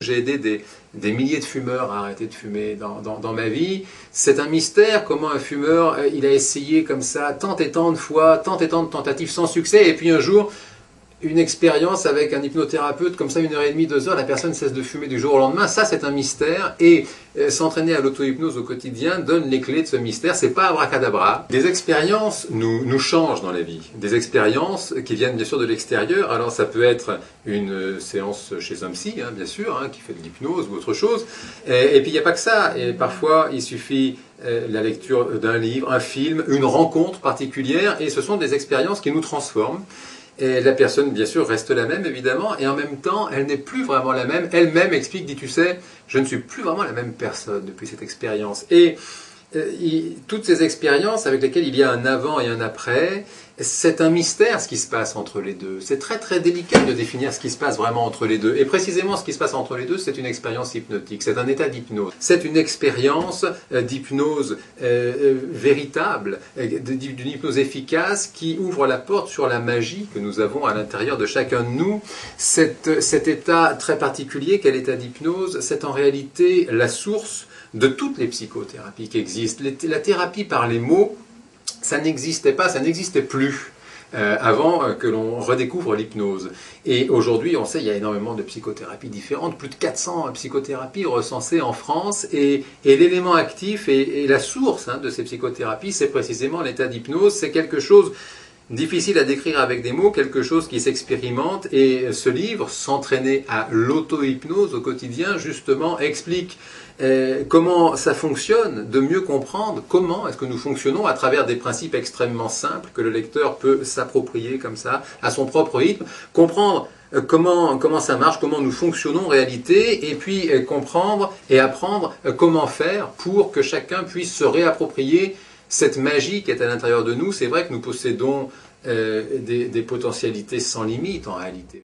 J'ai aidé des milliers de fumeurs à arrêter de fumer dans ma vie. C'est un mystère comment un fumeur, il a essayé comme ça tant et tant de fois, tant et tant de tentatives sans succès, et puis un jour, une expérience avec un hypnothérapeute, comme ça 1h30, 2 heures, la personne cesse de fumer du jour au lendemain. Ça, c'est un mystère. Et s'entraîner à l'auto-hypnose au quotidien donne les clés de ce mystère. C'est pas abracadabra. Des expériences nous changent dans la vie. Des expériences qui viennent bien sûr de l'extérieur. Alors ça peut être une séance chez un psy, bien sûr, qui fait de l'hypnose ou autre chose. Et puis il n'y a pas que ça. Et parfois, il suffit la lecture d'un livre, un film, une rencontre particulière. Et ce sont des expériences qui nous transforment. Et la personne, bien sûr, reste la même, évidemment, et en même temps, elle n'est plus vraiment la même. Elle-même explique, dit, tu sais, je ne suis plus vraiment la même personne depuis cette expérience. Et toutes ces expériences avec lesquelles il y a un avant et un après, c'est un mystère ce qui se passe entre les deux. C'est très très délicat de définir ce qui se passe vraiment entre les deux. Et précisément ce qui se passe entre les deux, c'est une expérience hypnotique, c'est un état d'hypnose. C'est une expérience d'hypnose véritable, d'une hypnose efficace qui ouvre la porte sur la magie que nous avons à l'intérieur de chacun de nous. Cet état très particulier qu'est l'état d'hypnose, c'est en réalité la source de toutes les psychothérapies qui existent. La thérapie par les mots, ça n'existait pas, ça n'existait plus avant que l'on redécouvre l'hypnose. Et aujourd'hui, on sait, il y a énormément de psychothérapies différentes, plus de 400 psychothérapies recensées en France, et l'élément actif et la source de ces psychothérapies, c'est précisément l'état d'hypnose. C'est quelque chose difficile à décrire avec des mots, quelque chose qui s'expérimente, et ce livre, S'entraîner à l'auto-hypnose au quotidien, justement explique comment ça fonctionne, de mieux comprendre comment est-ce que nous fonctionnons à travers des principes extrêmement simples que le lecteur peut s'approprier comme ça, à son propre rythme, comprendre comment ça marche, comment nous fonctionnons en réalité, et puis comprendre et apprendre comment faire pour que chacun puisse se réapproprier cette magie qui est à l'intérieur de nous. C'est vrai que nous possédons des potentialités sans limite en réalité.